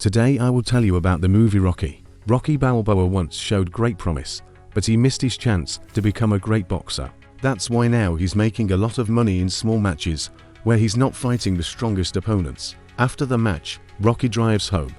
Today I will tell you about the movie Rocky. Rocky Balboa once showed great promise, but he missed his chance to become a great boxer. That's why now he's making a lot of money in small matches where he's not fighting the strongest opponents. After the match, Rocky drives home,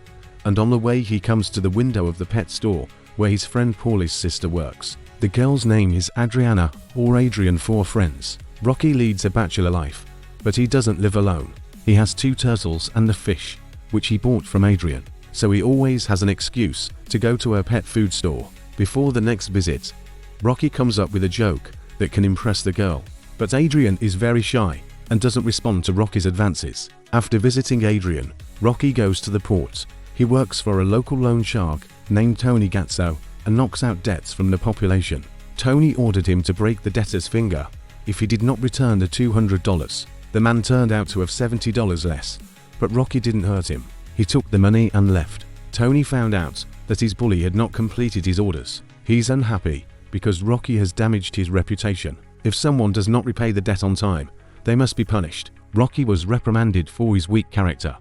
and on the way he comes to the window of the pet store where his friend Paulie's sister works. The girl's name is Adriana, or Adrian for friends. Rocky leads a bachelor life, but he doesn't live alone. He has 2 turtles and the fish, which he bought from Adrian, so he always has an excuse to go to her pet food store. Before the next visit, Rocky comes up with a joke that can impress the girl, but Adrian is very shy and doesn't respond to Rocky's advances. After visiting Adrian, Rocky goes to the port. He works for a local loan shark named Tony Gatso and knocks out debts from the population. Tony ordered him to break the debtor's finger if he did not return the $200. The man turned out to have $70 less, but Rocky didn't hurt him. He took the money and left. Tony found out that his bully had not completed his orders. He's unhappy because Rocky has damaged his reputation. If someone does not repay the debt on time, they must be punished. Rocky was reprimanded for his weak character,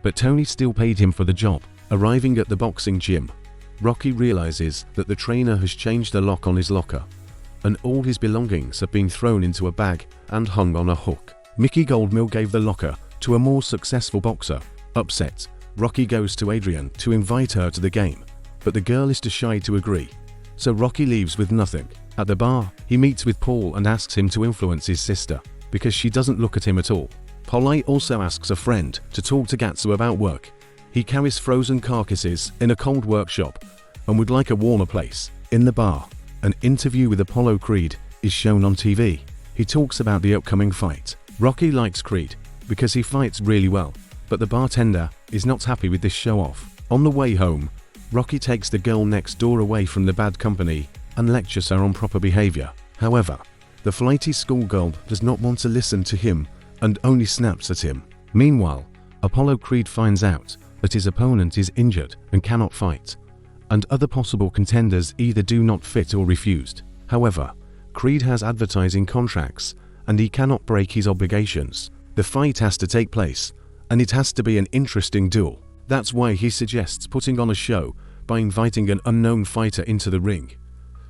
but Tony still paid him for the job. Arriving at the boxing gym, Rocky realizes that the trainer has changed the lock on his locker, and all his belongings have been thrown into a bag and hung on a hook. Mickey Goldmill gave the locker to a more successful boxer. Upset, Rocky goes to Adrian to invite her to the game, but the girl is too shy to agree, so Rocky leaves with nothing. At the bar, he meets with Paul and asks him to influence his sister, because she doesn't look at him at all. Paulie also asks a friend to talk to Gatsu about work. He carries frozen carcasses in a cold workshop and would like a warmer place. In the bar, an interview with Apollo Creed is shown on TV. He talks about the upcoming fight. Rocky likes Creed because he fights really well, but the bartender is not happy with this show-off. On the way home, Rocky takes the girl next door away from the bad company and lectures her on proper behavior. However, the flighty schoolgirl does not want to listen to him and only snaps at him. Meanwhile, Apollo Creed finds out that his opponent is injured and cannot fight, and other possible contenders either do not fit or refused. However, Creed has advertising contracts and he cannot break his obligations. The fight has to take place, and it has to be an interesting duel. That's why he suggests putting on a show by inviting an unknown fighter into the ring,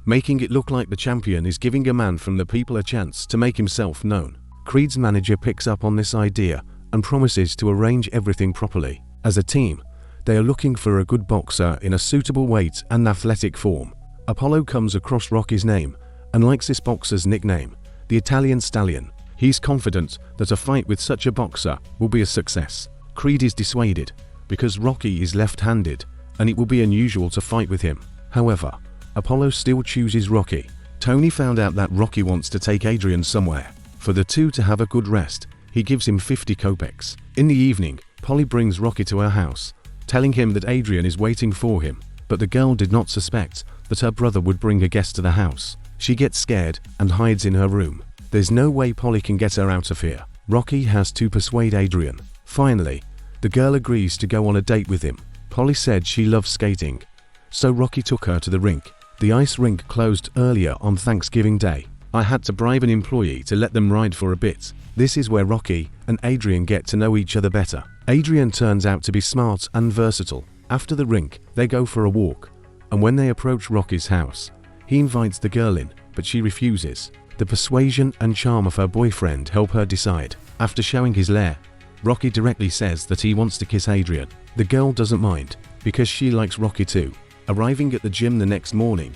making it look like the champion is giving a man from the people a chance to make himself known. Creed's manager picks up on this idea and promises to arrange everything properly. As a team, they are looking for a good boxer in a suitable weight and athletic form. Apollo comes across Rocky's name and likes this boxer's nickname, the Italian Stallion. He's confident that a fight with such a boxer will be a success. Creed is dissuaded because Rocky is left-handed and it will be unusual to fight with him. However, Apollo still chooses Rocky. Tony found out that Rocky wants to take Adrian somewhere. For the two to have a good rest, he gives him 50 kopecks. In the evening, Polly brings Rocky to her house, telling him that Adrian is waiting for him, but the girl did not suspect that her brother would bring a guest to the house. She gets scared and hides in her room. There's no way Polly can get her out of here. Rocky has to persuade Adrian. Finally, the girl agrees to go on a date with him. Polly said she loves skating, so Rocky took her to the rink. The ice rink closed earlier on Thanksgiving Day. I had to bribe an employee to let them ride for a bit. This is where Rocky and Adrian get to know each other better. Adrian turns out to be smart and versatile. After the rink, they go for a walk, and when they approach Rocky's house, he invites the girl in, but she refuses. The persuasion and charm of her boyfriend help her decide. After showing his lair, Rocky directly says that he wants to kiss Adrian. The girl doesn't mind, because she likes Rocky too. Arriving at the gym the next morning,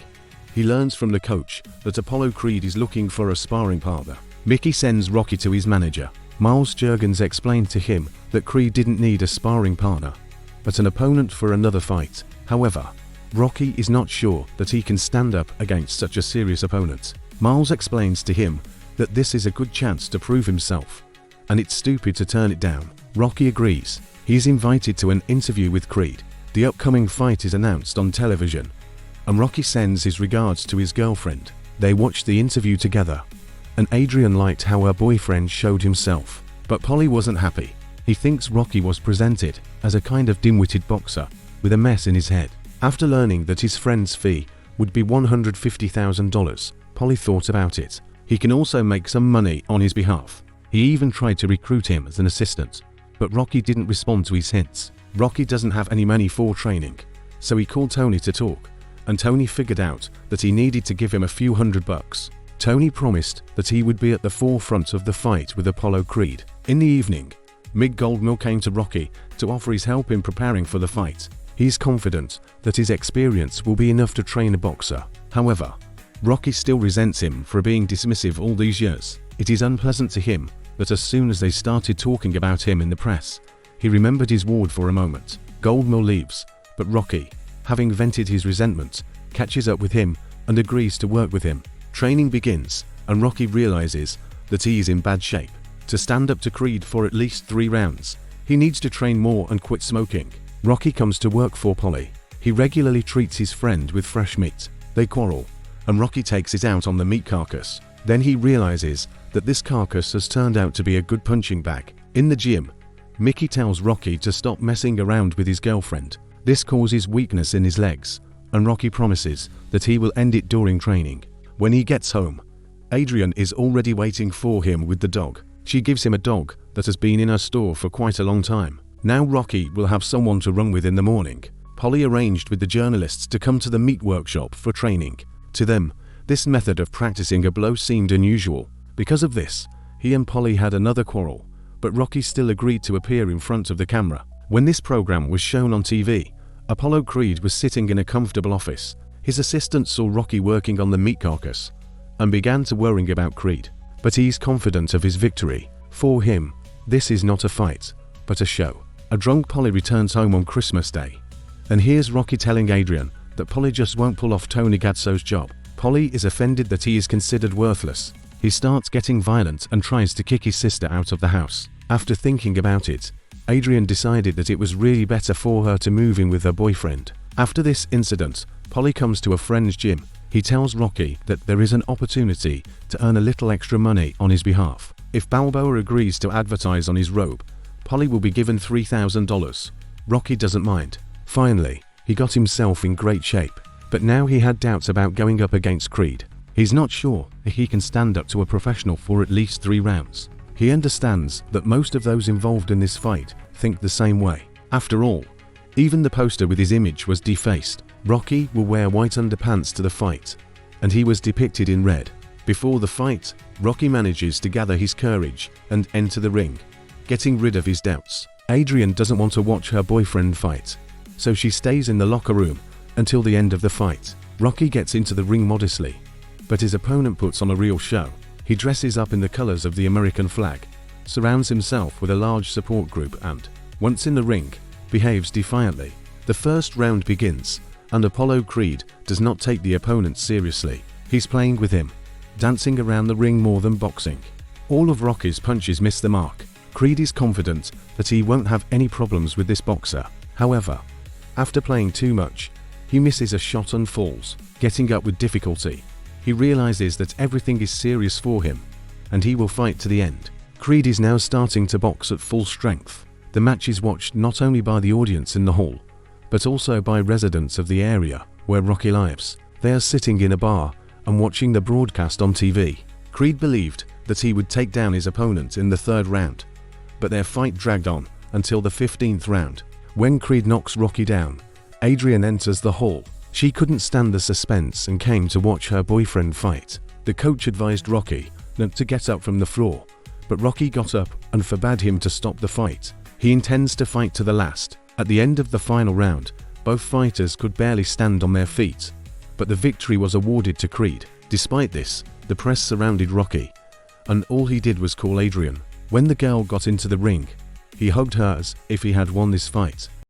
he learns from the coach that Apollo Creed is looking for a sparring partner. Mickey sends Rocky to his manager. Miles Juergens explained to him that Creed didn't need a sparring partner, but an opponent for another fight. However, Rocky is not sure that he can stand up against such a serious opponent. Miles explains to him that this is a good chance to prove himself, and it's stupid to turn it down. Rocky agrees. He is invited to an interview with Creed. The upcoming fight is announced on television, and Rocky sends his regards to his girlfriend. They watch the interview together, and Adrian liked how her boyfriend showed himself. But Polly wasn't happy. He thinks Rocky was presented as a kind of dim-witted boxer with a mess in his head. After learning that his friend's fee would be $150,000, Polly thought about it. He can also make some money on his behalf. He even tried to recruit him as an assistant, but Rocky didn't respond to his hints. Rocky doesn't have any money for training, so he called Tony to talk, and Tony figured out that he needed to give him a few $100. Tony promised that he would be at the forefront of the fight with Apollo Creed. In the evening, Mick Goldmill came to Rocky to offer his help in preparing for the fight. He's confident that his experience will be enough to train a boxer. However, Rocky still resents him for being dismissive all these years. It is unpleasant to him that as soon as they started talking about him in the press, he remembered his ward for a moment. Goldmill leaves, but Rocky, having vented his resentment, catches up with him and agrees to work with him. Training begins, and Rocky realizes that he is in bad shape. To stand up to Creed for at least 3 rounds, he needs to train more and quit smoking. Rocky comes to work for Polly. He regularly treats his friend with fresh meat. They quarrel, and Rocky takes it out on the meat carcass. Then he realizes that this carcass has turned out to be a good punching bag. In the gym, Mickey tells Rocky to stop messing around with his girlfriend. This causes weakness in his legs, and Rocky promises that he will end it during training. When he gets home, Adrian is already waiting for him with the dog. She gives him a dog that has been in her store for quite a long time. Now Rocky will have someone to run with in the morning. Polly arranged with the journalists to come to the meat workshop for training. To them, this method of practicing a blow seemed unusual. Because of this, he and Polly had another quarrel, but Rocky still agreed to appear in front of the camera. When this program was shown on TV, Apollo Creed was sitting in a comfortable office. His assistant saw Rocky working on the meat carcass and began to worry about Creed. But he's confident of his victory. For him, this is not a fight, but a show. A drunk Polly returns home on Christmas Day, and hears Rocky telling Adrian that Polly just won't pull off Tony Gatso's job. Polly is offended that he is considered worthless. He starts getting violent and tries to kick his sister out of the house. After thinking about it, Adrian decided that it was really better for her to move in with her boyfriend. After this incident, Polly comes to a friend's gym. He tells Rocky that there is an opportunity to earn a little extra money on his behalf. If Balboa agrees to advertise on his robe, Polly will be given $3,000. Rocky doesn't mind. Finally, he got himself in great shape, but now he had doubts about going up against Creed. He's not sure if he can stand up to a professional for at least 3 rounds. He understands that most of those involved in this fight think the same way. After all, even the poster with his image was defaced. Rocky will wear white underpants to the fight, and he was depicted in red. Before the fight, Rocky manages to gather his courage and enter the ring, getting rid of his doubts. Adrian doesn't want to watch her boyfriend fight, so she stays in the locker room until the end of the fight. Rocky gets into the ring modestly, but his opponent puts on a real show. He dresses up in the colors of the American flag, surrounds himself with a large support group and, once in the ring, behaves defiantly. The first round begins, and Apollo Creed does not take the opponent seriously. He's playing with him, dancing around the ring more than boxing. All of Rocky's punches miss the mark. Creed is confident that he won't have any problems with this boxer. However, after playing too much, he misses a shot and falls. Getting up with difficulty, he realizes that everything is serious for him, and he will fight to the end. Creed is now starting to box at full strength. The match is watched not only by the audience in the hall, but also by residents of the area where Rocky lives. They are sitting in a bar and watching the broadcast on TV. Creed believed that he would take down his opponent in the 3rd round, but their fight dragged on until the 15th round. When Creed knocks Rocky down, Adrian enters the hall. She couldn't stand the suspense and came to watch her boyfriend fight. The coach advised Rocky not to get up from the floor, but Rocky got up and forbade him to stop the fight. He intends to fight to the last. At the end of the final round, both fighters could barely stand on their feet, but the victory was awarded to Creed. Despite this, the press surrounded Rocky, and all he did was call Adrian. When the girl got into the ring, he hugged her as if he had won this fight.